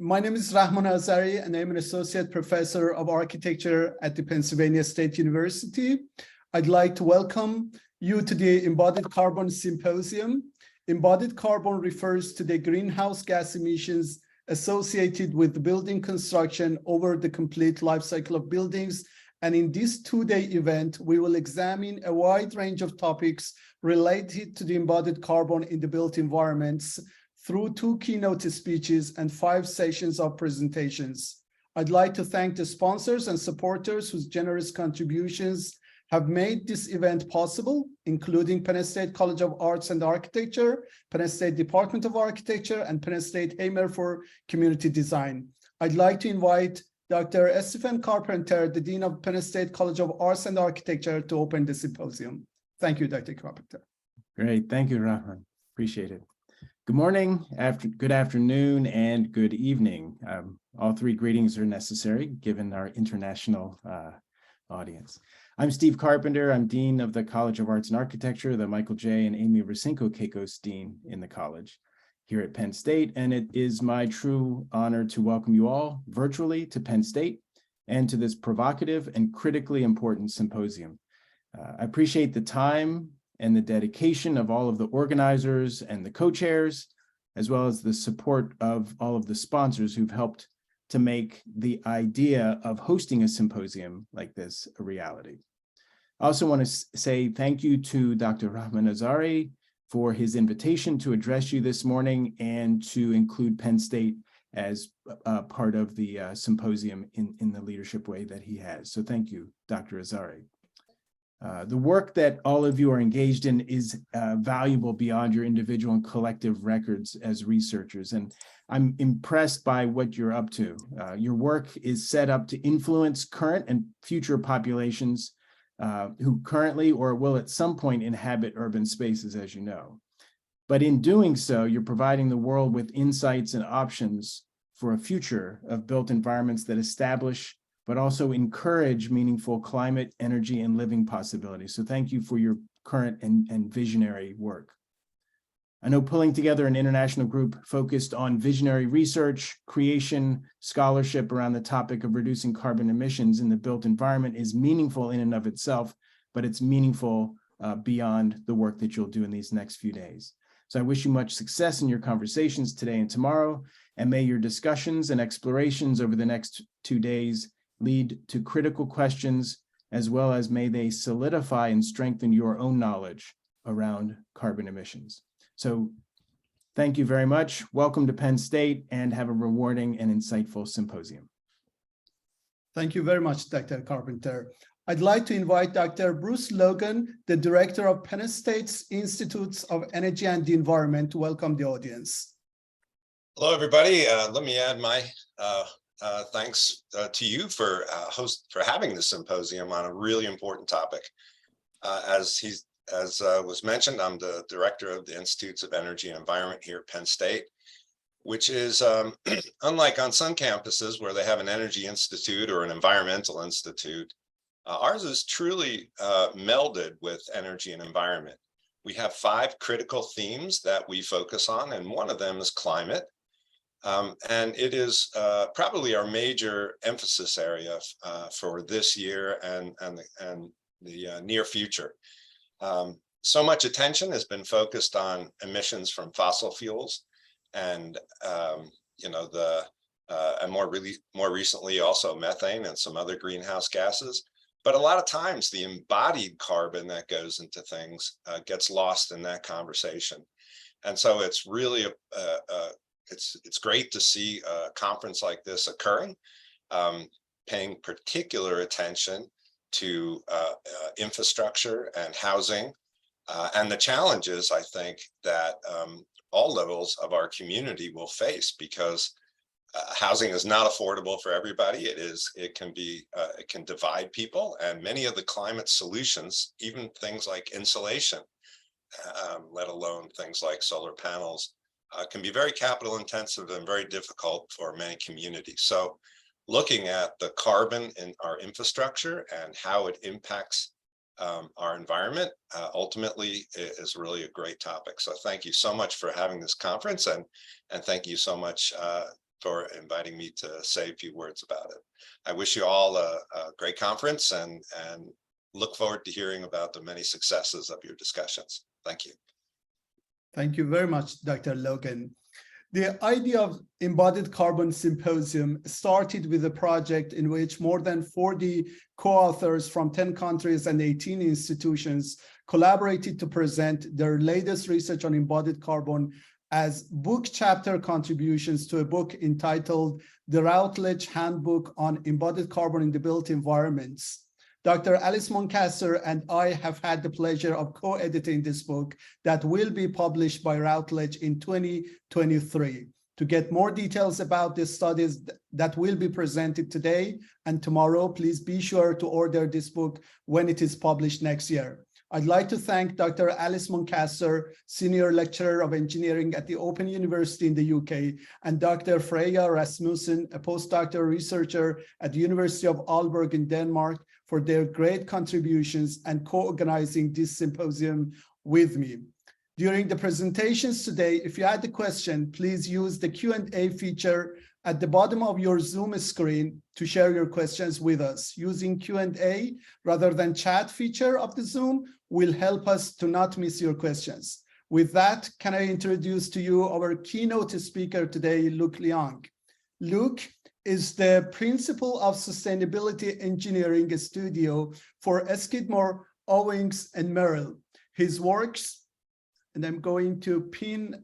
My name is Rahman Azari, and I'm an associate professor of architecture at the Pennsylvania State University. I'd like to welcome you to the Embodied Carbon Symposium. Embodied carbon refers to the greenhouse gas emissions associated with building construction over the complete life cycle of buildings. And in this two-day event, we will examine a wide range of topics related to the embodied carbon in the built environments through 2 keynote speeches and 5 sessions of presentations. I'd like to thank the sponsors and supporters whose generous contributions have made this event possible, including Penn State College of Arts and Architecture, Penn State Department of Architecture, and Penn State Hamer for Community Design. I'd like to invite Dr. Stephen Carpenter, the Dean of Penn State College of Arts and Architecture, to open the symposium. Thank you, Dr. Carpenter. Great, thank you, Rahman. Appreciate it. Good morning, good afternoon, and good evening. All 3 greetings are necessary given our international audience. I'm Steve Carpenter. I'm Dean of the College of Arts and Architecture, the Michael J. and Amy Rasinko-Keikos Dean in the college here at Penn State. And it is my true honor to welcome you all virtually to Penn State and to this provocative and critically important symposium. I appreciate the time and the dedication of all of the organizers and the co-chairs, as well as the support of all of the sponsors who've helped to make the idea of hosting a symposium like this a reality. I also want to say thank you to Dr. Rahman Azari for his invitation to address you this morning and to include Penn State as part of the symposium in the leadership way that he has. So thank you, Dr. Azari. The work that all of you are engaged in is valuable beyond your individual and collective records as researchers, and I'm impressed by what you're up to. Your work is set up to influence current and future populations who currently or will at some point inhabit urban spaces, as you know. But in doing so, you're providing the world with insights and options for a future of built environments that establish but also encourage meaningful climate, energy, and living possibilities. So thank you for your current and visionary work. I know pulling together an international group focused on visionary research, creation, scholarship around the topic of reducing carbon emissions in the built environment is meaningful in and of itself, but it's meaningful beyond the work that you'll do in these next few days. So I wish you much success in your conversations today and tomorrow, and may your discussions and explorations over the next 2 days lead to critical questions, as well as may they solidify and strengthen your own knowledge around carbon emissions. So thank you very much. Welcome to Penn State, and have a rewarding and insightful symposium. Thank you very much, Dr. Carpenter. I'd like to invite Dr. Bruce Logan, the director of Penn State's Institutes of Energy and the Environment, to welcome the audience. Hello, everybody. Let me add my thanks to you for having this symposium on a really important topic. As was mentioned, I'm the director of the Institutes of Energy and Environment here at Penn State, which is unlike on some campuses where they have an energy institute or an environmental institute. Ours is truly melded with energy and environment. We have 5 critical themes that we focus on, and one of them is climate. And it is probably our major emphasis area for this year and the near future. So much attention has been focused on emissions from fossil fuels, and and more recently also methane and some other greenhouse gases. But a lot of times the embodied carbon that goes into things gets lost in that conversation, and so it's really it's great to see a conference like this occurring, paying particular attention to infrastructure and housing, and the challenges, I think, that all levels of our community will face, because housing is not affordable for everybody. It can divide people, and many of the climate solutions, even things like insulation, let alone things like solar panels, can be very capital intensive and very difficult for many communities. So looking at the carbon in our infrastructure and how it impacts our environment ultimately is really a great topic. So thank you so much for having this conference, and thank you so much for inviting me to say a few words about it. I wish you all a great conference and look forward to hearing about the many successes of your discussions. Thank you. Thank you very much, Dr. Logan. The idea of Embodied Carbon Symposium started with a project in which more than 40 co-authors from 10 countries and 18 institutions collaborated to present their latest research on embodied carbon as book chapter contributions to a book entitled The Routledge Handbook on Embodied Carbon in the Built Environments. Dr. Alice Muncaster and I have had the pleasure of co-editing this book that will be published by Routledge in 2023. To get more details about the studies that will be presented today and tomorrow, please be sure to order this book when it is published next year. I'd like to thank Dr. Alice Muncaster, Senior Lecturer of Engineering at the Open University in the UK, and Dr. Freya Rasmussen, a postdoctoral researcher at the University of Aalborg in Denmark, for their great contributions and co-organizing this symposium with me. During the presentations today, if you had a question, please use the Q&A feature at the bottom of your Zoom screen to share your questions with us. Using Q&A rather than chat feature of the Zoom will help us to not miss your questions. With that, can I introduce to you our keynote speaker today, Luc Liang. Luc is the principal of sustainability engineering studio for Skidmore, Owings and Merrill. His works, and I'm going to pin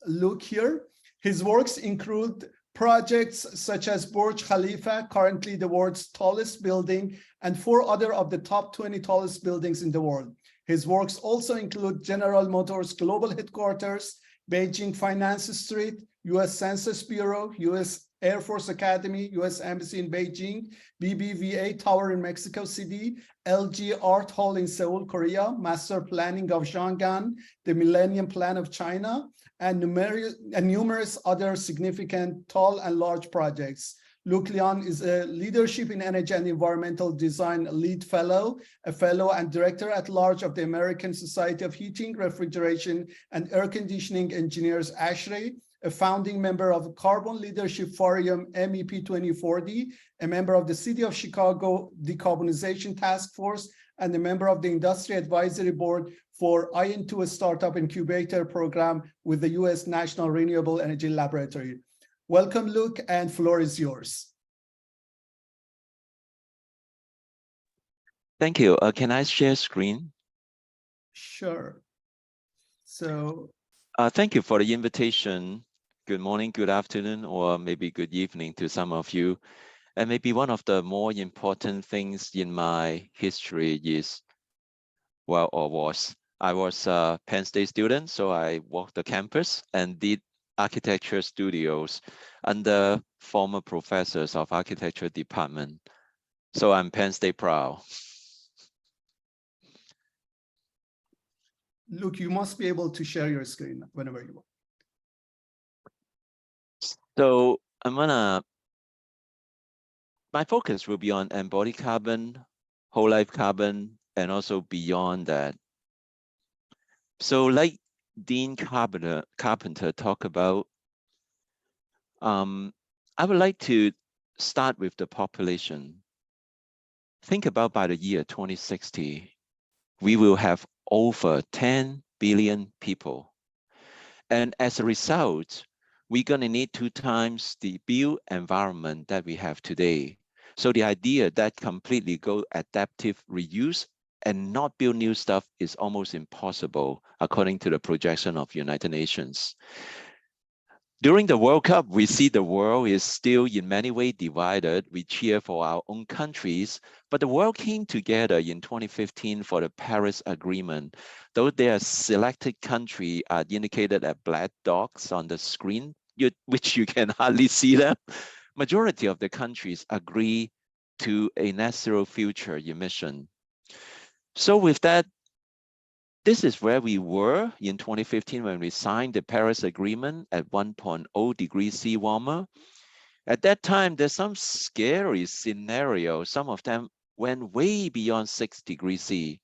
Luc here. His works include projects such as Burj Khalifa, currently the world's tallest building, and 4 other of the top 20 tallest buildings in the world. His works also include General Motors Global Headquarters, Beijing Finance Street, US Census Bureau, US Air Force Academy, US Embassy in Beijing, BBVA Tower in Mexico City, LG Art Hall in Seoul, Korea, Master Planning of Zhanggan, the Millennium Plan of China, and numerous other significant tall and large projects. Luc Liang is a Leadership in Energy and Environmental Design Lead Fellow, a Fellow and Director at Large of the American Society of Heating, Refrigeration, and Air Conditioning Engineers, ASHRAE, a founding member of Carbon Leadership Forum MEP 2040, a member of the City of Chicago Decarbonization Task Force, and a member of the Industry Advisory Board for IN2, a startup incubator program with the US National Renewable Energy Laboratory. Welcome, Luc, and floor is yours. Thank you. Can I share screen? Sure. So, thank you for the invitation. Good morning, good afternoon, or maybe good evening to some of you. And maybe one of the more important things in my history is, I was a Penn State student, so I walked the campus and did architecture studios under former professors of architecture department. So I'm Penn State proud. Luc, you must be able to share your screen whenever you want. So my focus will be on embodied carbon, whole life carbon, and also beyond that. So like Dean Carpenter talked about, I would like to start with the population. Think about by the year 2060, we will have over 10 billion people. And as a result, we're gonna need 2 times the built environment that we have today. So the idea that completely go adaptive reuse and not build new stuff is almost impossible, according to the projection of United Nations. During the World Cup, we see the world is still in many ways divided. We cheer for our own countries, but the world came together in 2015 for the Paris Agreement. Though there are selected countries are indicated as black dots on the screen, which you can hardly see them, majority of the countries agree to a net zero future emission. So with that, this is where we were in 2015 when we signed the Paris Agreement at 1.0 degrees C warmer. At that time, there's some scary scenarios. Some of them went way beyond 6 degrees C.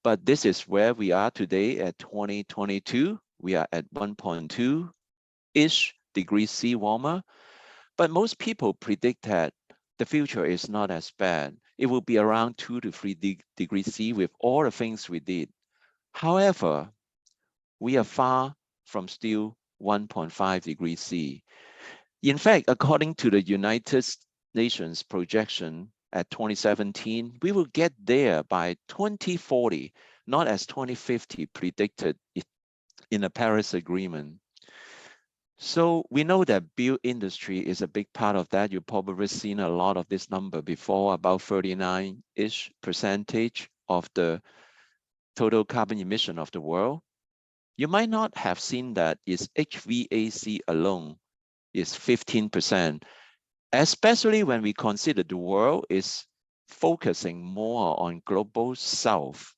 But this is where we are today at 2022. We are at 1.2-ish degrees C warmer. But most people predict that the future is not as bad. It will be around 2 to 3 degrees C with all the things we did. However, we are far from still 1.5 degrees C. In fact, according to the United Nations projection at 2017, we will get there by 2040, not as 2050 predicted in the Paris Agreement. So we know that build industry is a big part of that. You've probably seen a lot of this number before, about 39-ish percentage of the total carbon emission of the world. You might not have seen that its HVAC alone is 15%, especially when we consider the world is focusing more on global south.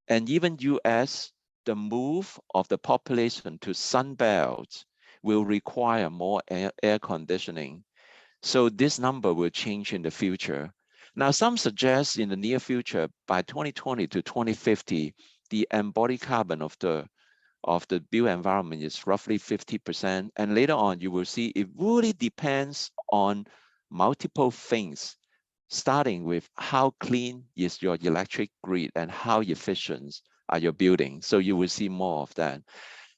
And even US, the move of the population to sunbelts will require more air conditioning. So this number will change in the future. Now, some suggest in the near future, by 2020 to 2050, the embodied carbon of the built environment is roughly 50%. And later on, you will see it really depends on multiple things, starting with how clean is your electric grid and how efficient are your buildings. So you will see more of that.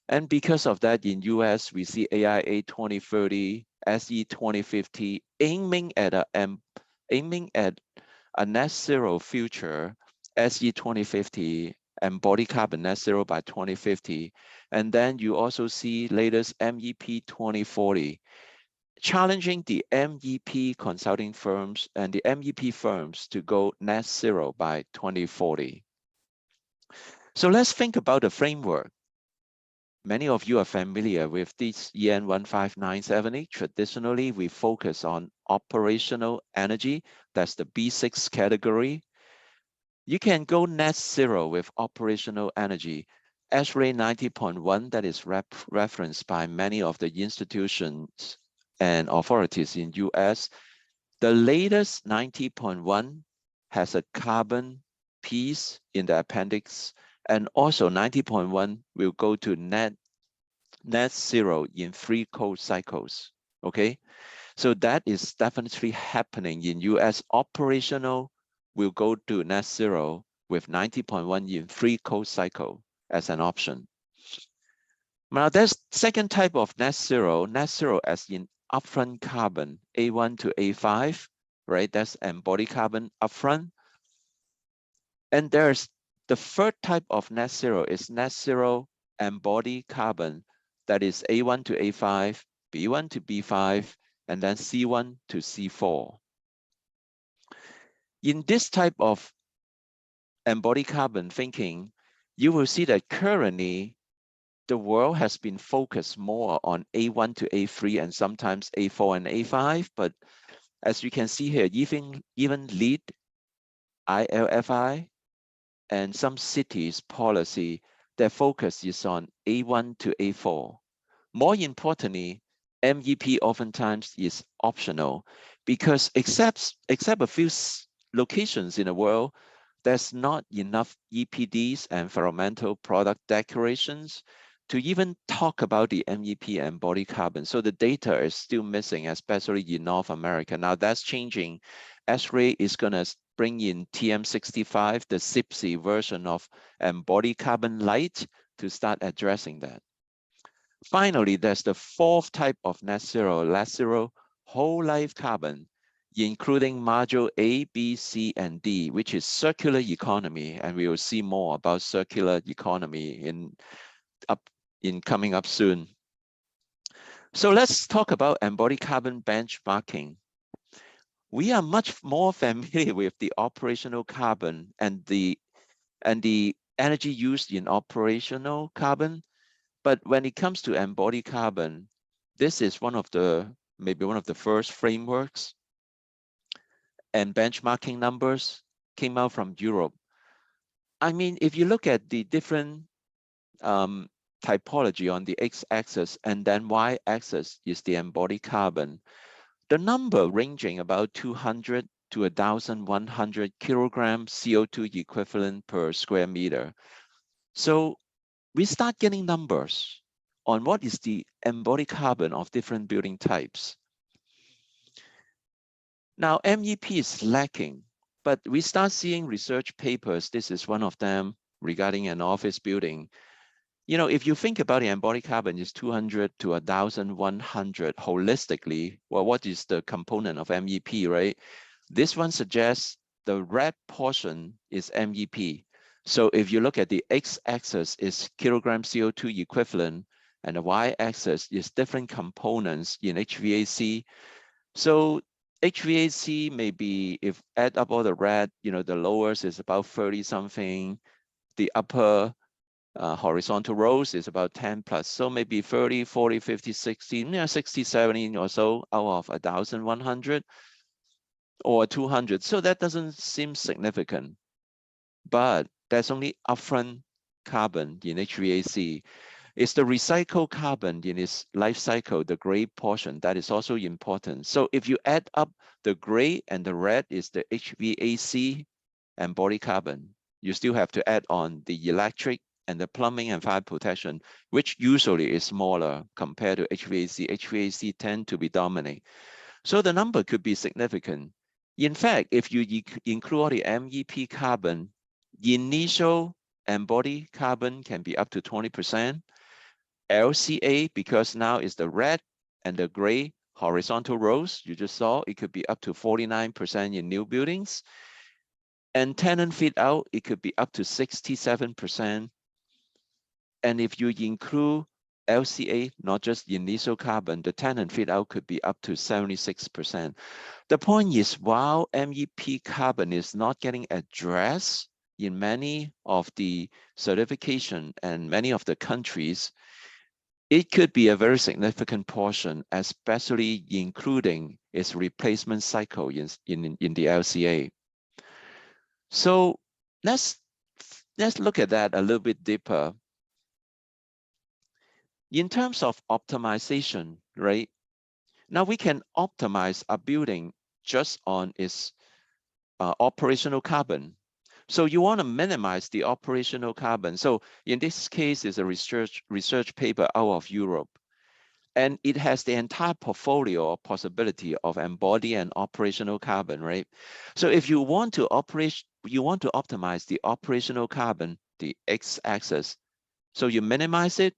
And because of that, in US, we see AIA 2030, SE 2050, aiming at a net zero future, SE 2050, embodied carbon net zero by 2050. And then you also see latest MEP 2040, challenging the MEP consulting firms and the MEP firms to go net zero by 2040. So let's think about the framework. Many of you are familiar with this EN 15978. Traditionally, we focus on operational energy. That's the B6 category. You can go net zero with operational energy. ASHRAE 90.1, that is referenced by many of the institutions and authorities in US. The latest 90.1 has a carbon piece in the appendix, and also 90.1 will go to net zero in 3 cold cycles, okay? So that is definitely happening in US. Operational will go to net zero with 90.1 in 3 cold cycle as an option. Now there's second type of net zero as in upfront carbon, A1 to A5, right? That's embodied carbon upfront. And there's the third type of net zero is net zero embodied carbon, that is A1 to A5, B1 to B5, and then C1 to C4. In this type of embodied carbon thinking, you will see that currently the world has been focused more on A1 to A3 and sometimes A4 and A5, but as you can see here, even LEED, ILFI, and some cities policy, their focus is on A1 to A4. More importantly, MEP oftentimes is optional because except a few locations in the world, there's not enough EPDs and environmental product declarations to even talk about the MEP embodied carbon. So the data is still missing, especially in North America. Now that's changing. ASHRAE is gonna bring in TM65, the SIPSI version of embodied carbon light, to start addressing that. Finally, there's the fourth type of net zero whole life carbon, including module A, B, C, and D, which is circular economy. And we will see more about circular economy coming up soon. So let's talk about embodied carbon benchmarking. We are much more familiar with the operational carbon and the energy used in operational carbon. But when it comes to embodied carbon, this is maybe one of the first frameworks, and benchmarking numbers came out from Europe. I mean, if you look at the different typology on the x-axis and then y-axis is the embodied carbon, the number ranging about 200 to 1,100 kilograms CO2 equivalent per square meter. So we start getting numbers on what is the embodied carbon of different building types. Now, MEP is lacking, but we start seeing research papers. This is one of them regarding an office building. You know, if you think about the embodied carbon is 200 to 1,100 holistically, well, what is the component of MEP, right? This one suggests the red portion is MEP. So if you look at the x-axis is kilogram CO2 equivalent, and the y-axis is different components in HVAC. So HVAC may be, if add up all the red, you know, the lowest is about 30 something, the upper horizontal rows is about 10 plus. So maybe 30, 40, 50, 60, you know, 60, 70 or so out of 1,100 or 200. So that doesn't seem significant, but that's only upfront carbon in HVAC. It's the recycled carbon in its life cycle, the gray portion, that is also important. So if you add up the gray and the red is the HVAC embodied carbon, you still have to add on the electric and the plumbing and fire protection, which usually is smaller compared to HVAC. HVAC tend to be dominant. So the number could be significant. In fact, if you include all the MEP carbon, the initial embodied carbon can be up to 20%. LCA, because now it's the red and the gray horizontal rows you just saw, it could be up to 49% in new buildings. And tenant fit out, it could be up to 67%. And if you include LCA, not just initial carbon, the tenant fit out could be up to 76%. The point is, while MEP carbon is not getting addressed in many of the certification and many of the countries, it could be a very significant portion, especially including its replacement cycle in the LCA. So let's look at that a little bit deeper. In terms of optimization, right? Now we can optimize a building just on its operational carbon. So you want to minimize the operational carbon. So in this case, it's a research paper out of Europe. And it has the entire portfolio or possibility of embodied and operational carbon, right? So if you want to optimize the operational carbon, the x-axis. So you minimize it,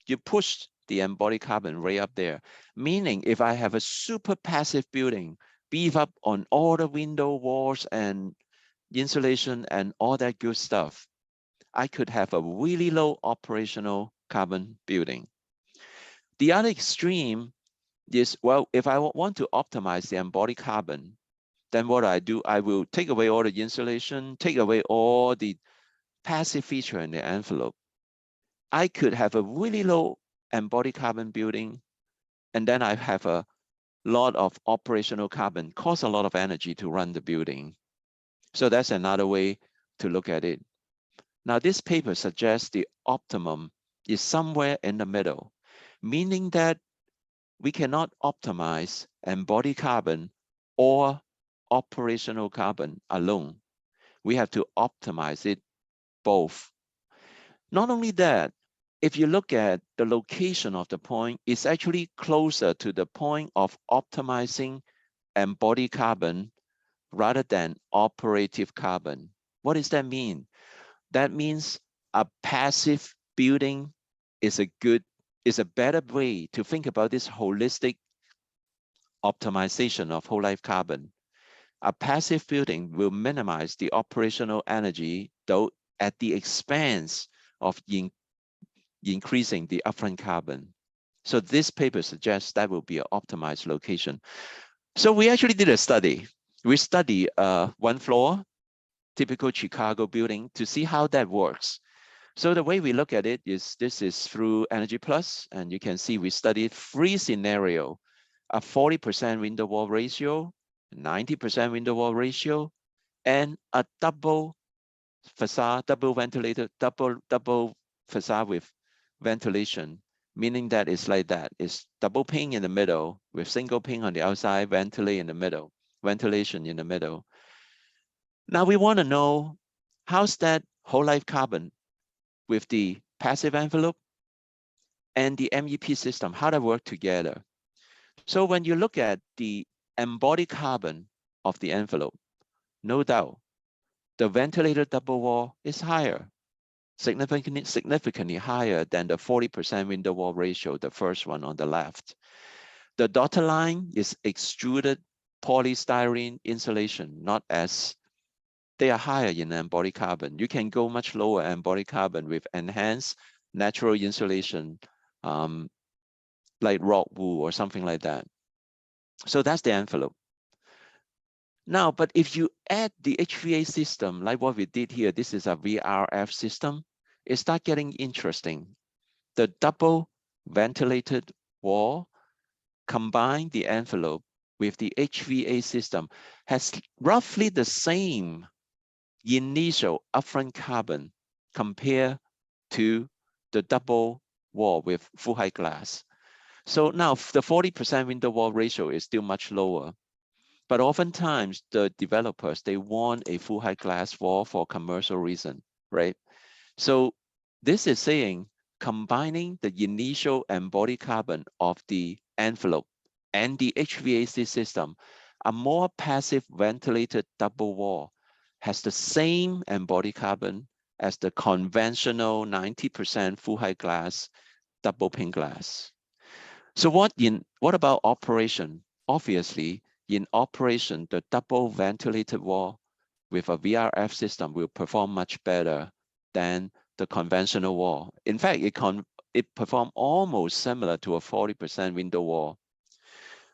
you push the embodied carbon right up there. Meaning if I have a super passive building, beef up on all the window walls and insulation and all that good stuff, I could have a really low operational carbon building. The other extreme is, well, if I want to optimize the embodied carbon, then what I do, I will take away all the insulation, take away all the passive feature in the envelope. I could have a really low embodied carbon building, and then I have a lot of operational carbon, costs a lot of energy to run the building. So that's another way to look at it. Now, this paper suggests the optimum is somewhere in the middle, meaning that we cannot optimize embodied carbon or operational carbon alone. We have to optimize it both. Not only that, if you look at the location of the point, it's actually closer to the point of optimizing embodied carbon rather than operative carbon. What does that mean? That means a passive building is a better way to think about this holistic optimization of whole life carbon. A passive building will minimize the operational energy, though at the expense of increasing the upfront carbon. So this paper suggests that will be an optimized location. So we actually did a study. We studied one floor, typical Chicago building, to see how that works. So the way we look at it is, this is through Energy Plus, and you can see we studied 3 scenarios, a 40% window wall ratio, 90% window wall ratio, and a double facade, double ventilator, double facade with ventilation, meaning that it's like that. It's double pane in the middle with single pane on the outside, ventilate in the middle, ventilation in the middle. Now we want to know, how's that whole life carbon with the passive envelope and the MEP system, how they work together. So when you look at the embodied carbon of the envelope, no doubt, the ventilated double wall is higher, significantly higher than the 40% window wall ratio, the first one on the left. The dotted line is extruded polystyrene insulation, not as they are higher in embodied carbon. You can go much lower embodied carbon with enhanced natural insulation, like rock wool or something like that. So that's the envelope. Now, but if you add the HVA system, like what we did here, this is a VRF system, it starts getting interesting. The double ventilated wall combine the envelope with the HVA system has roughly the same initial upfront carbon compared to the double wall with full height glass. So now the 40% window wall ratio is still much lower, but oftentimes the developers, they want a full height glass wall for commercial reason, right? So this is saying combining the initial embodied carbon of the envelope and the HVAC system, a more passive ventilated double wall has the same embodied carbon as the conventional 90% full height glass double pane glass. So what about operation? Obviously, in operation, the double ventilated wall with a VRF system will perform much better than the conventional wall. In fact, it performs almost similar to a 40% window wall.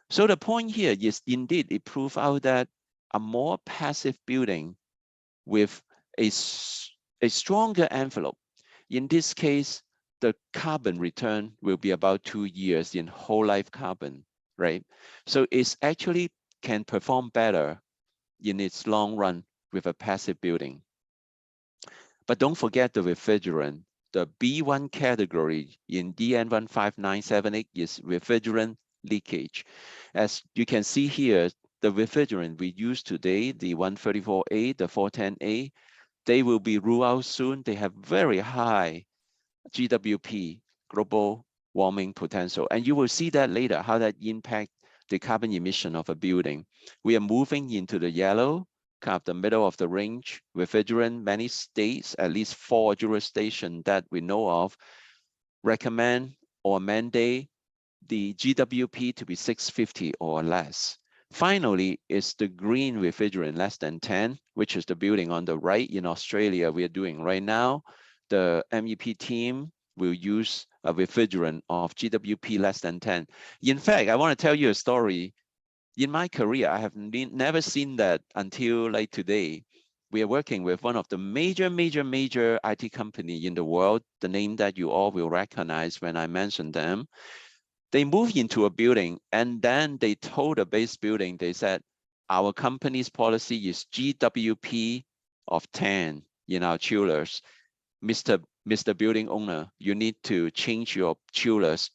So the point here is indeed it proves out that a more passive building with a stronger envelope, in this case, the carbon return will be about 2 years in whole life carbon, right? So it's actually can perform better in its long run with a passive building. But don't forget the refrigerant. The B1 category in DN 15978 is refrigerant leakage. As you can see here, the refrigerant we use today, the 134A, the 410A, they will be ruled out soon. They have very high GWP, global warming potential. And you will see that later, how that impacts the carbon emission of a building. We are moving into the yellow, kind of the middle of the range, refrigerant. Many states, at least 4 jurisdictions that we know of, recommend or mandate the GWP to be 650 or less. Finally, is the green refrigerant less than 10, which is the building on the right in Australia we are doing right now. The MEP team will use a refrigerant of GWP less than 10. In fact, I want to tell you a story. In my career, I have never seen that until like today. We are working with one of the major IT company in the world, the name that you all will recognize when I mention them. They moved into a building and then they told the base building, they said, our company's policy is GWP of 10 in our chillers. Mr. Building owner, you need to change your chillers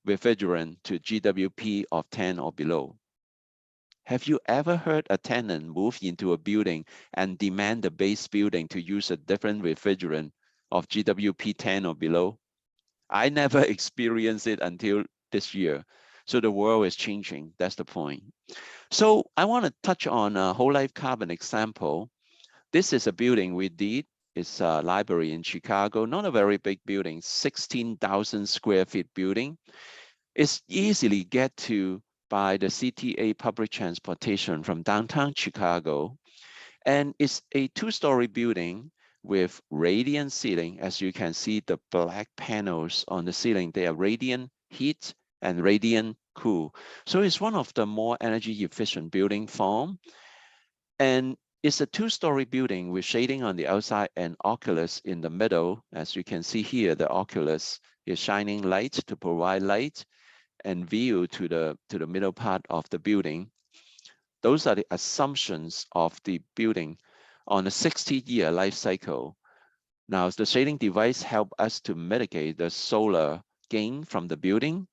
refrigerant to GWP of 10 or below. Have you ever heard a tenant move into a building and demand the base building to use a different refrigerant of GWP 10 or below? I never experienced it until this year. So the world is changing. That's the point. So I want to touch on a whole life carbon example. This is a building we did. It's a library in Chicago, not a very big building, 16,000 square feet building. It's easily get to by the CTA public transportation from downtown Chicago. And it's a 2-story building with radiant ceiling. As you can see, the black panels on the ceiling, they are radiant heat and radiant cool. So it's one of the more energy efficient building form. And it's a 2-story building with shading on the outside and oculus in the middle. As you can see here, the oculus is shining light to provide light and view to the middle part of the building. Those are the assumptions of the building on a 60-year life cycle. Now, the shading device help us to mitigate the solar gain from the building.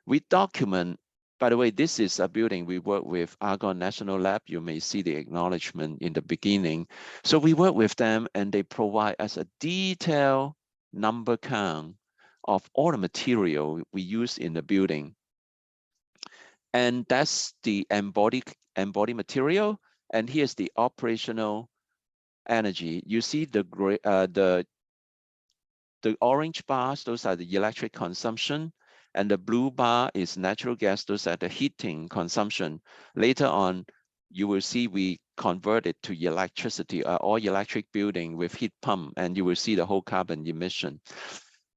We document, by the way, this is a building we work with Argonne National Lab. You may see the acknowledgement in the beginning. So we work with them and they provide us a detailed number count of all the material we use in the building. And that's the embodied material. And here's the operational energy. You see the orange bars, those are the electric consumption, and the blue bar is natural gas, those are the heating consumption. Later on, you will see we convert it to electricity, or electric building with heat pump, and you will see the whole carbon emission.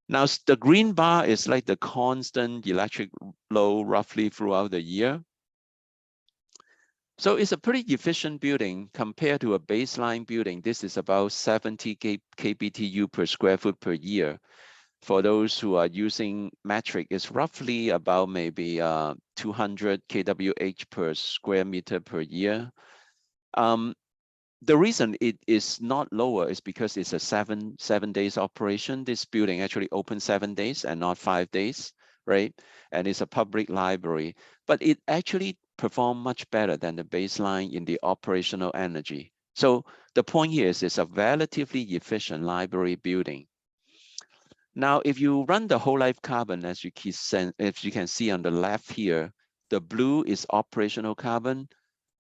Now, the green bar is like the constant electric load roughly throughout the year. So it's a pretty efficient building compared to a baseline building. This is about 70 kBTU per square foot per year. For those who are using metric, it's roughly about maybe 200 kWh per square meter per year. The reason it is not lower is because it's a seven days operation. This building actually open 7 days and not 5 days, right? And it's a public library, but it actually perform much better than the baseline in the operational energy. So the point here is it's a relatively efficient library building. Now, if you run the whole life carbon, as you can see on the left here, the blue is operational carbon,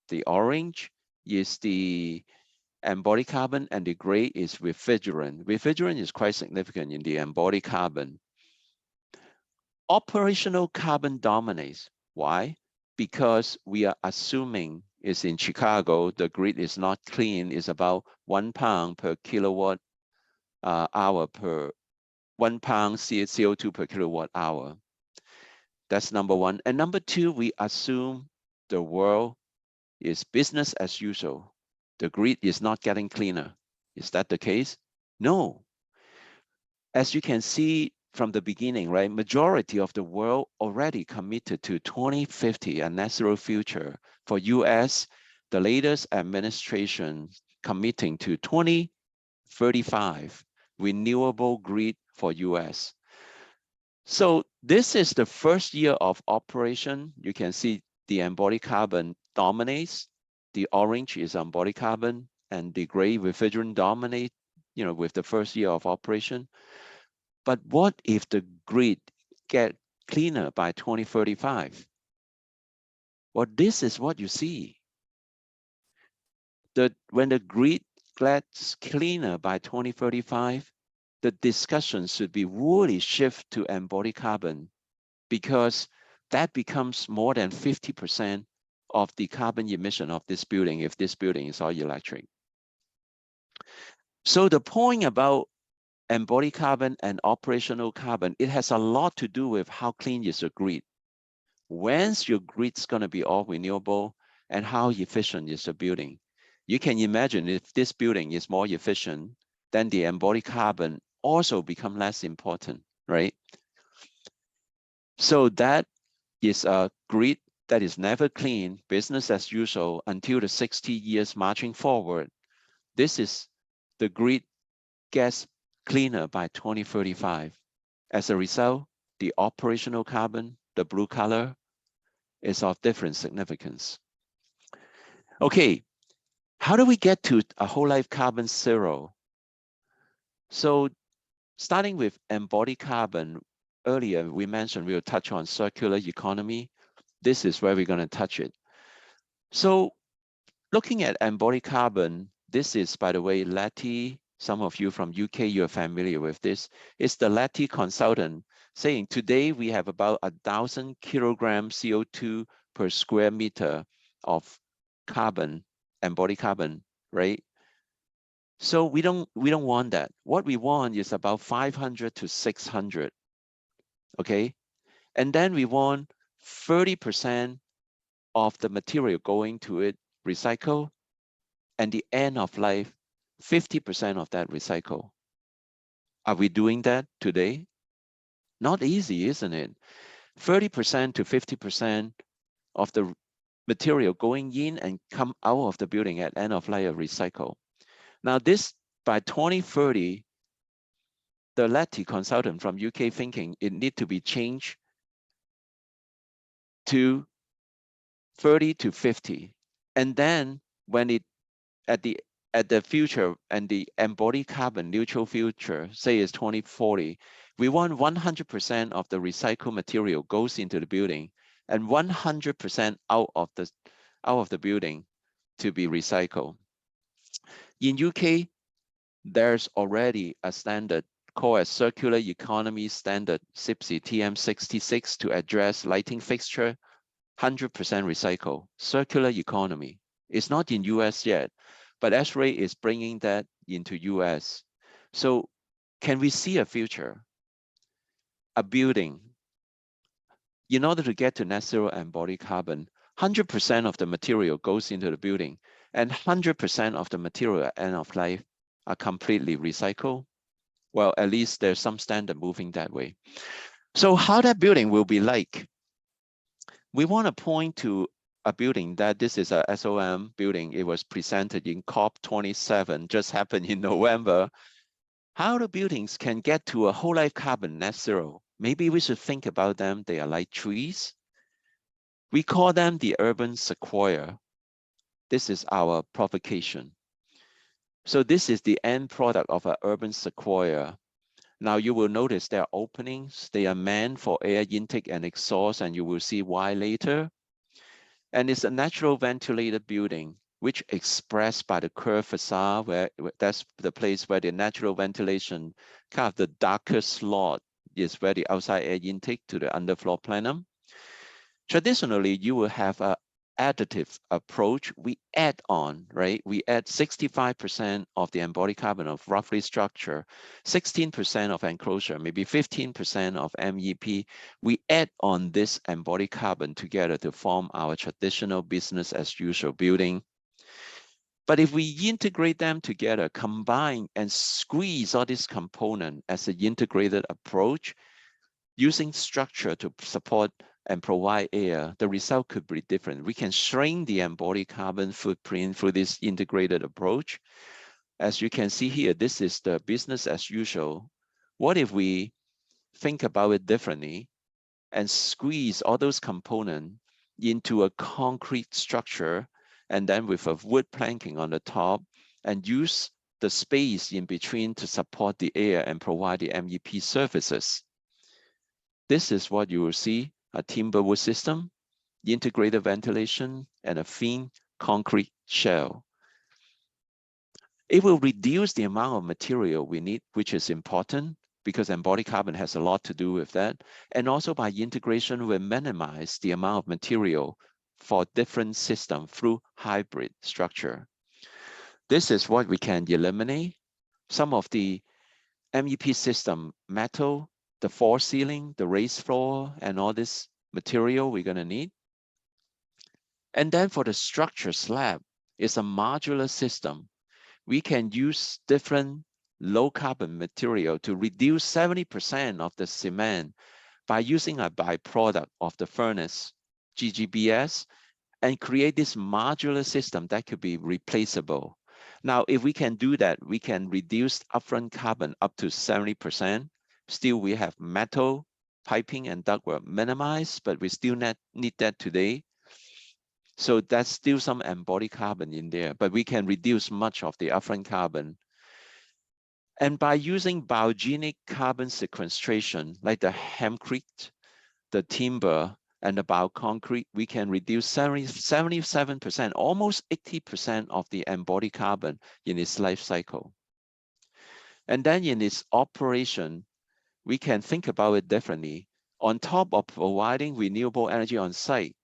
the orange is the embodied carbon, and the gray is refrigerant. Refrigerant is quite significant in the embodied carbon. Operational carbon dominates. Why? Because we are assuming it's in Chicago, the grid is not clean, it's about 1 pound per kilowatt hour per 1 pound CO2 per kilowatt hour. That's number one. And number two, we assume the world is business as usual. The grid is not getting cleaner. Is that the case? No. As you can see from the beginning, right, majority of the world already committed to 2050, a net zero future. For US, the latest administration committing to 2035 renewable grid for US. So this is the first year of operation. You can see the embodied carbon dominates. The orange is embodied carbon, and the gray refrigerant dominate, with the first year of operation. But what if the grid get cleaner by 2035? Well, this is what you see. When the grid gets cleaner by 2035, the discussion should be really shift to embodied carbon, because that becomes more than 50% of the carbon emission of this building if this building is all electric. So the point about embodied carbon and operational carbon, it has a lot to do with how clean is your grid. When's your grid's going to be all renewable, and how efficient is the building? You can imagine if this building is more efficient, then the embodied carbon also become less important, right? So that is a grid that is never clean, business as usual until the 60 years marching forward. This is the grid gets cleaner by 2035. As a result, the operational carbon, the blue color, is of different significance. Okay, how do we get to a whole life carbon zero? So starting with embodied carbon, earlier we mentioned we will touch on circular economy. This is where we're going to touch it. So looking at embodied carbon, this is, by the way, Letty. Some of you from UK, you're familiar with this. It's the Letty consultant saying today we have about 1,000 kilograms CO2 per square meter of carbon, embodied carbon, right? So we don't want that. What we want is about 500 to 600, okay? And then we want 30% of the material going to it recycle, and the end of life, 50% of that recycle. Are we doing that today? Not easy, isn't it? 30% to 50% of the material going in and come out of the building at end of life recycle. Now this, by 2030, the Letty consultant from UK thinking it need to be changed to 30 to 50. And then when it, at the at the future and the embodied carbon neutral future, say it's 2040, we want 100% of the recycled material goes into the building and 100% out of the building to be recycled. In UK, there's already a standard called a Circular Economy Standard, CIPSE TM66, to address lighting fixture, 100% recycle, circular economy. It's not in US yet, but S-Ray is bringing that into US. So can we see a future, a building, in order to get to net zero embodied carbon, 100% of the material goes into the building and 100% of the material at end of life are completely recycled? Well, at least there's some standard moving that way. So how that building will be like? We want to point to a building that this is a SOM building. It was presented in COP27, just happened in November. How the buildings can get to a whole life carbon net zero? Maybe we should think about them. They are like trees. We call them the urban sequoia. This is our provocation. So this is the end product of an urban sequoia. Now you will notice there are openings. They are meant for air intake and exhaust, and you will see why later. And it's a natural ventilated building, which expressed by the curved facade, where that's the place where the natural ventilation, kind of the darker slot, is where the outside air intake to the underfloor plenum. Traditionally, you will have a additive approach. We add on, right? We add 65% of the embodied carbon of roughly structure, 16% of enclosure, maybe 15% of MEP. We add on this embodied carbon together to form our traditional business as usual building. But if we integrate them together, combine and squeeze all these components as an integrated approach, using structure to support and provide air, the result could be different. We can shrink the embodied carbon footprint through this integrated approach. As you can see here, this is the business as usual. What if we think about it differently and squeeze all those components into a concrete structure, and then with a wood planking on the top, and use the space in between to support the air and provide the MEP services? This is what you will see: a timber wood system, integrated ventilation, and a thin concrete shell. It will reduce the amount of material we need, which is important because embodied carbon has a lot to do with that. And also by integration, we minimize the amount of material for different systems through hybrid structure. This is what we can eliminate. Some of the MEP system, metal, the false ceiling, the raised floor, and all this material we're going to need. And then for the structure slab, it's a modular system. We can use different low carbon material to reduce 70% of the cement by using a byproduct of the furnace, GGBS, and create this modular system that could be replaceable. Now, if we can do that, we can reduce upfront carbon up to 70%. Still, we have metal, piping, and ductwork minimized, but we still need that today. So that's still some embodied carbon in there, but we can reduce much of the upfront carbon. And by using biogenic carbon sequestration, like the hempcrete, the timber, and the bioconcrete, we can reduce 77%, almost 80% of the embodied carbon in its life cycle. And then in its operation, we can think about it differently. On top of providing renewable energy on site,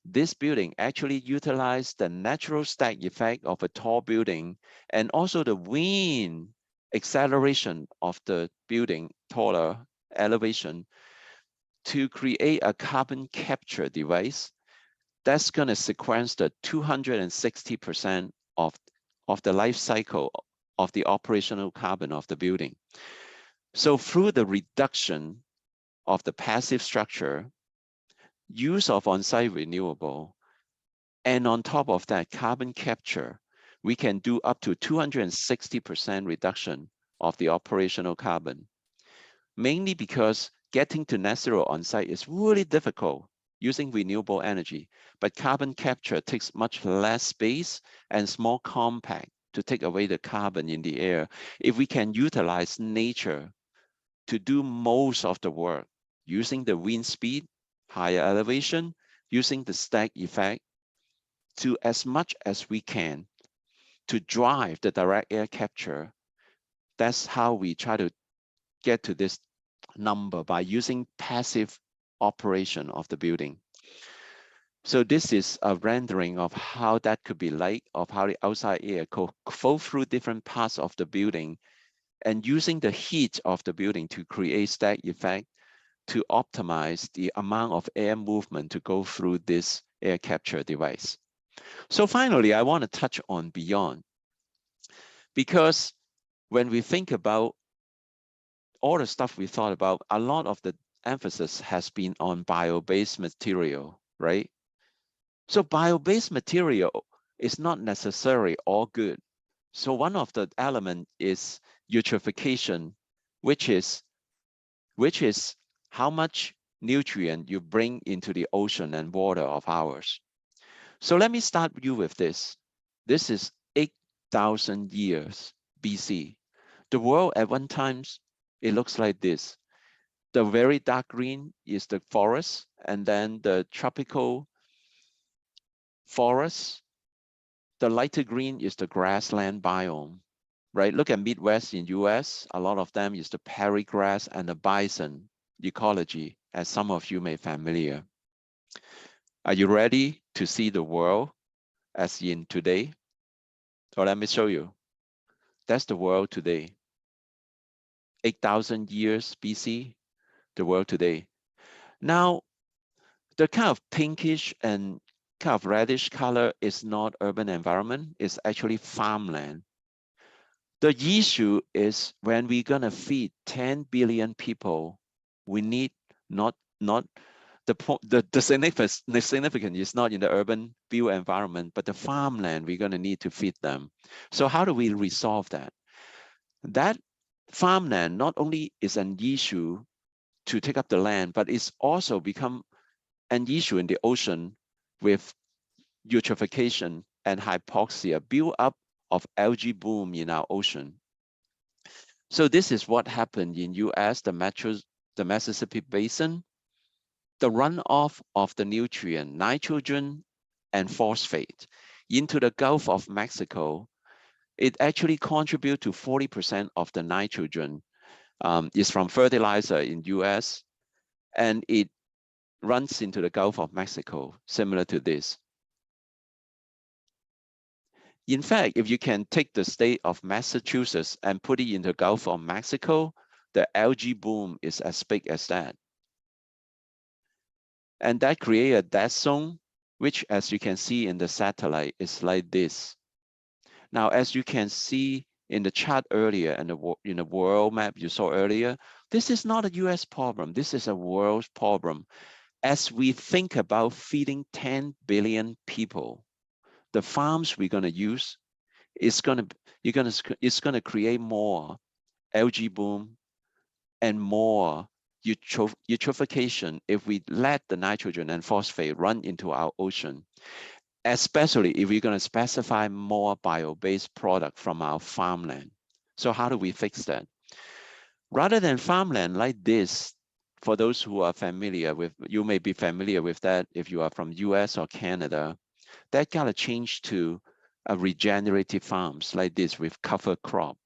this building actually utilized the natural stack effect of a tall building and also the wind acceleration of the building, taller elevation, to create a carbon capture device that's going to sequence the 260% of the life cycle of the operational carbon of the building. So through the reduction of the passive structure, use of on-site renewable, and on top of that, carbon capture, we can do up to 260% reduction of the operational carbon. Mainly because getting to net zero on-site is really difficult using renewable energy, but carbon capture takes much less space and is more compact to take away the carbon in the air, if we can utilize nature to do most of the work, using the wind speed, higher elevation, using the stack effect, to as much as we can to drive the direct air capture. That's how we try to get to this number, by using passive operation of the building. So this is a rendering of how that could be like, of how the outside air could flow through different parts of the building, and using the heat of the building to create stack effect to optimize the amount of air movement to go through this air capture device. So finally, I want to touch on beyond, because when we think about all the stuff we thought about, a lot of the emphasis has been on bio-based material, right? So bio-based material is not necessarily all good. So one of the elements is eutrophication, which is how much nutrient you bring into the ocean and water of ours. So let me start you with this. This is 8,000 years BC. The world at one time, it looks like this. The very dark green is the forest, and then the tropical forest. The lighter green is the grassland biome, right? Look at Midwest in US, a lot of them is the prairie grass and the bison ecology, as some of you may be familiar. Are you ready to see the world as in today? So let me show you. That's the world today. 8,000 years BC, the world today. Now, the kind of pinkish and kind of reddish color is not urban environment, it's actually farmland. The issue is when we're gonna feed 10 billion people, we need not the significance is not in the urban built environment, but the farmland we're gonna need to feed them. So how do we resolve that? That farmland not only is an issue to take up the land, but it's also become an issue in the ocean with eutrophication and hypoxia, build up of algae bloom in our ocean. So this is what happened in US, the Mississippi Basin. The runoff of the nutrient, nitrogen and phosphate into the Gulf of Mexico, it actually contributes to 40% of the nitrogen is from fertilizer in US, and it runs into the Gulf of Mexico, similar to this. In fact, if you can take the state of Massachusetts and put it in the Gulf of Mexico, the algae bloom is as big as that. And that creates a dead zone, which, as you can see in the satellite, is like this. Now, as you can see in the chart earlier and in the world map you saw earlier, this is not a US problem. This is a world problem. As we think about feeding 10 billion people, the farms we're going to use is going to create more algae bloom and more eutrophication if we let the nitrogen and phosphate run into our ocean, especially if we're going to specify more bio-based product from our farmland. So how do we fix that? Rather than farmland like this, for those who are familiar with, you may be familiar with that if you are from US or Canada, that got to change to a regenerative farms like this with cover crop.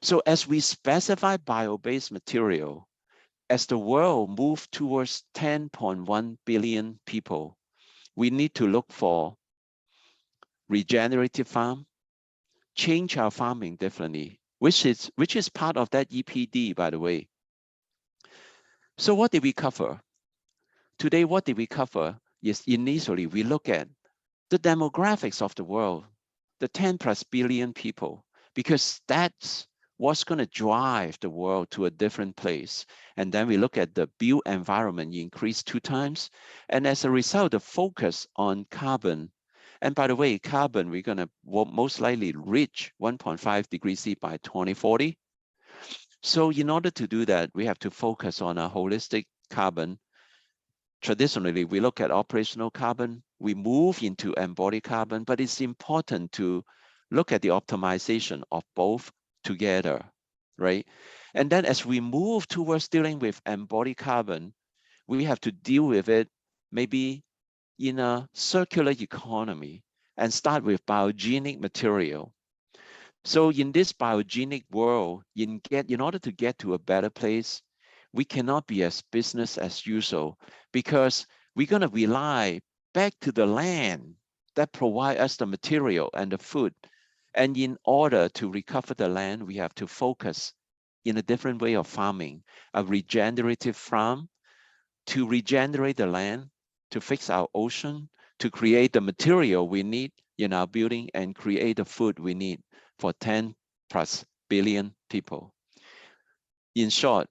So as we specify bio-based material, as the world moves towards 10.1 billion people, we need to look for regenerative farm, change our farming differently, which is part of that EPD, by the way. So what did we cover? Today, what did we cover is initially we look at the demographics of the world, the 10+ billion people, because that's what's going to drive the world to a different place. And then we look at the built environment increase 2 times. And as a result, the focus on carbon. And by the way, carbon, we're going to most likely reach 1.5 degrees C by 2040. So in order to do that, we have to focus on a holistic carbon. Traditionally, we look at operational carbon, we move into embodied carbon, but it's important to look at the optimization of both together, right? And then as we move towards dealing with embodied carbon, we have to deal with it maybe in a circular economy and start with biogenic material. So in this biogenic world, in order to get to a better place, we cannot be as business as usual, because we're going to rely back to the land that provide us the material and the food. And in order to recover the land, we have to focus in a different way of farming, a regenerative farm, to regenerate the land, to fix our ocean, to create the material we need in our building, and create the food we need for 10+ billion people. In short,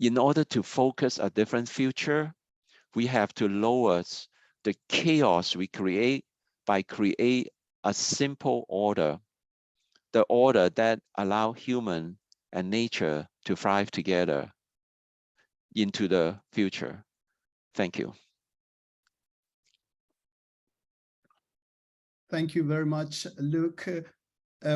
in order to focus a different future, we have to lower the chaos we create by create a simple order, the order that allow human and nature to thrive together into the future. Thank you. Thank you very much, Luke.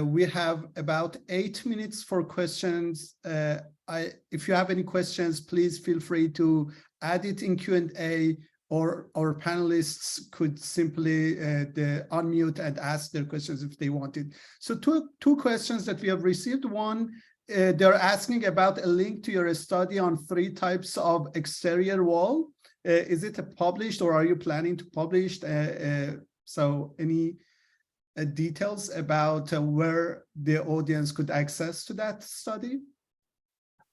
We have about 8 minutes for questions. If you have any questions, please feel free to add it in Q&A, or our panelists could simply unmute and ask their questions if they wanted. So two questions that we have received. One, they're asking about a link to your study on 3 types of exterior wall. Is it published, or are you planning to publish? So any details about where the audience could access to that study?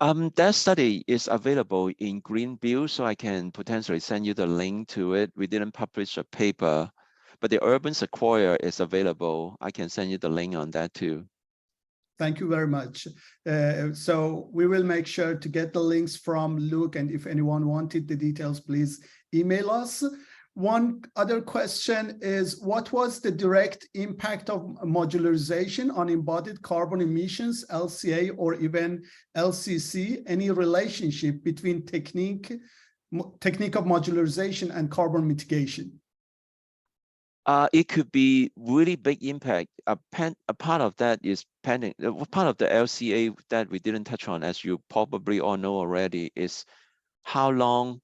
That study is available in Greenville, so I can potentially send you the link to it. We didn't publish a paper, but the Urban Sequoia is available. I can send you the link on that too. Thank you very much. So we will make sure to get the links from Luke, and if anyone wanted the details, please email us. One other question is, what was the direct impact of modularization on embodied carbon emissions, LCA, or even LCC? Any relationship between technique of modularization and carbon mitigation? It could be really big impact. A part of that is pending. Part of the LCA that we didn't touch on, as you probably all know already, is how long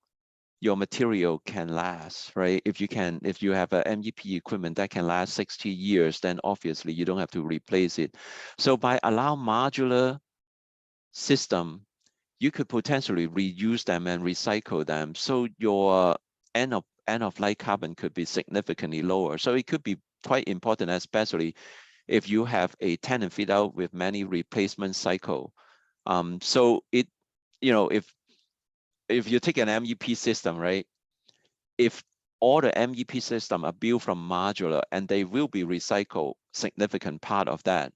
your material can last, right? If you have an MEP equipment that can last 60 years, then obviously you don't have to replace it. So by allowing modular system, you could potentially reuse them and recycle them. So your end of life carbon could be significantly lower. So it could be quite important, especially if you have a tenant fit out with many replacement cycle. So it, if you take an MEP system, right? If all the MEP system are built from modular and they will be recycled, significant part of that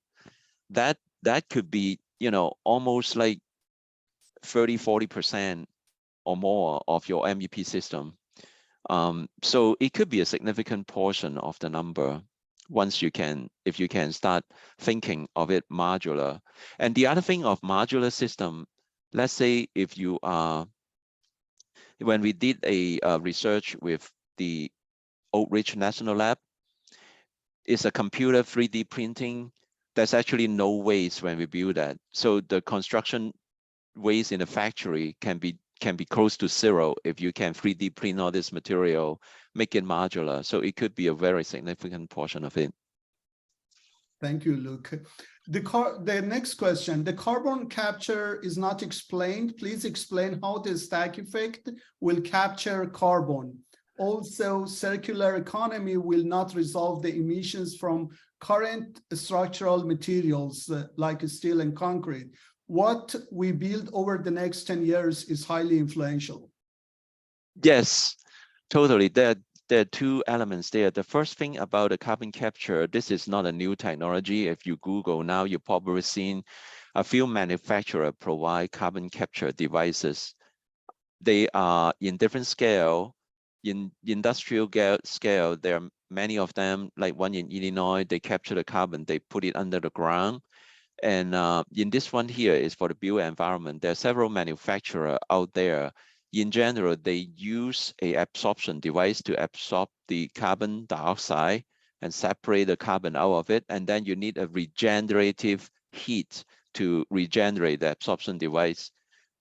could be, almost like 30–40% or more of your MEP system. So it could be a significant portion of the number if you can start thinking of it modular. And the other thing of modular system, let's say if you are, when we did a research with the Oak Ridge National Lab, it's a computer 3D printing. There's actually no waste when we build that. So the construction waste in the factory can be close to 0 if you can 3D print all this material, make it modular. So it could be a very significant portion of it. Thank you, Luke. The next question, the carbon capture is not explained. Please explain how the stack effect will capture carbon. Also, circular economy will not resolve the emissions from current structural materials like steel and concrete. What we build over the next 10 years is highly influential. Yes, totally. There are 2 elements there. The first thing about the carbon capture, this is not a new technology. If you Google now, you've probably seen a few manufacturers provide carbon capture devices. They are in different scale. In industrial scale, there are many of them, like one in Illinois, they capture the carbon, they put it under the ground. And in this one here is for the built environment. There are several manufacturers out there. In general, they use an absorption device to absorb the carbon dioxide and separate the carbon out of it. And then you need a regenerative heat to regenerate the absorption device.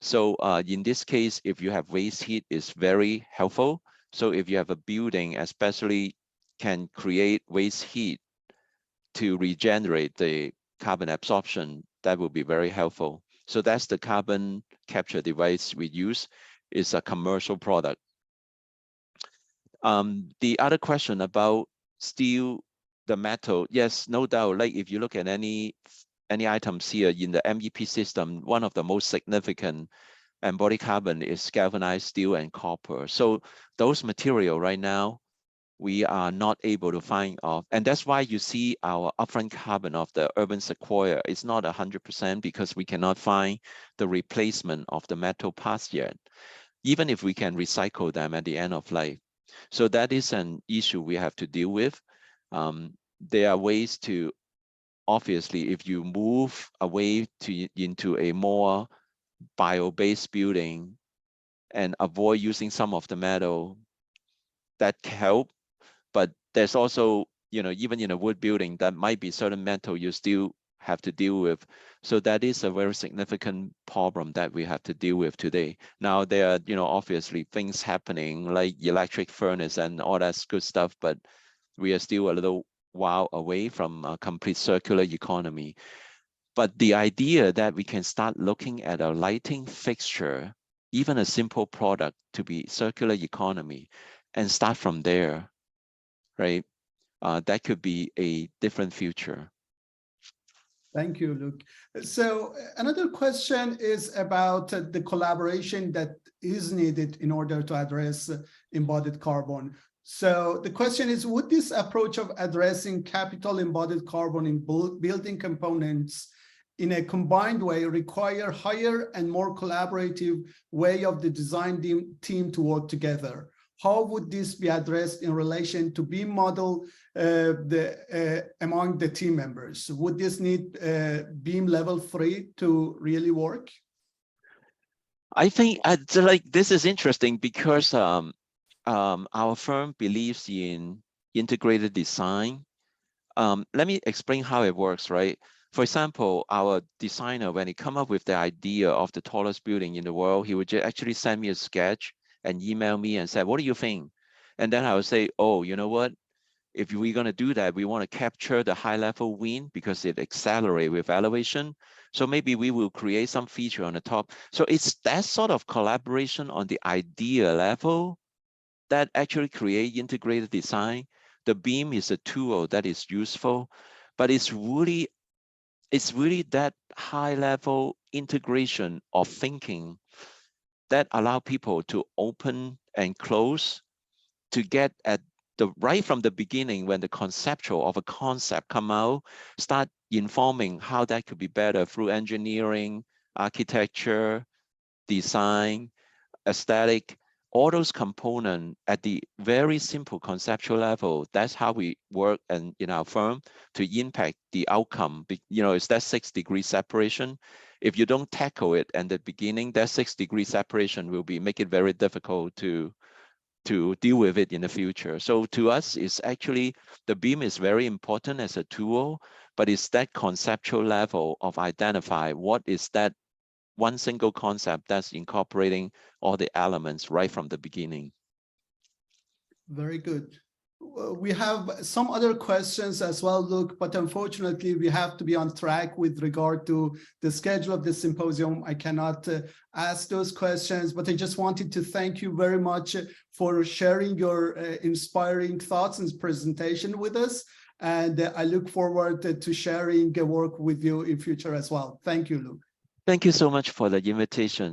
So in this case, if you have waste heat, it's very helpful. So if you have a building, especially can create waste heat to regenerate the carbon absorption, that will be very helpful. So that's the carbon capture device we use. It's a commercial product. The other question about steel, the metal, yes, no doubt. Like if you look at any items here in the MEP system, one of the most significant embodied carbon is galvanized steel and copper. So those material right now, we are not able to find off. And that's why you see our upfront carbon of the urban sequoia is not 100% because we cannot find the replacement of the metal parts yet, even if we can recycle them at the end of life. So that is an issue we have to deal with. There are ways to, obviously, if you move away into a more bio-based building and avoid using some of the metal, that can help. But there's also, even in a wood building, that might be certain metal you still have to deal with. So that is a very significant problem that we have to deal with today. Now there are, obviously things happening like electric furnace and all that good stuff, but we are still a little while away from a complete circular economy. But the idea that we can start looking at a lighting fixture, even a simple product, to be circular economy and start from there, right? That could be a different future. Thank you, Luke. So another question is about the collaboration that is needed in order to address embodied carbon. So the question is, would this approach of addressing capital embodied carbon in building components in a combined way require higher and more collaborative way of the design team to work together? How would this be addressed in relation to BEAM model among the team members? Would this need BEAM level 3 to really work? I think this is interesting because our firm believes in integrated design. Let me explain how it works, right? For example, our designer, when he come up with the idea of the tallest building in the world, he would actually send me a sketch and email me and say, what do you think? And then I would say, oh, you know what? If we're going to do that, we want to capture the high level wind because it accelerates with elevation. So maybe we will create some feature on the top. So it's that sort of collaboration on the idea level that actually create integrated design. The BEAM is a tool that is useful, but it's really that high level integration of thinking that allow people to open and close to get at the right from the beginning, when the conceptual of a concept come out, start informing how that could be better through engineering, architecture, design, aesthetic, all those components at the very simple conceptual level. That's how we work and in our firm to impact the outcome. It's that 6-degree separation. If you don't tackle it at the beginning, that 6-degree separation will make it very difficult to deal with it in the future. So to us, it's actually, the BEAM is very important as a tool, but it's that conceptual level of identify what is that one single concept that's incorporating all the elements right from the beginning. Very good. We have some other questions as well, Luke, but unfortunately we have to be on track with regard to the schedule of the symposium. I cannot ask those questions, but I just wanted to thank you very much for sharing your inspiring thoughts and presentation with us. And I look forward to sharing work with you in future as well. Thank you, Luke. Thank you so much for the invitation.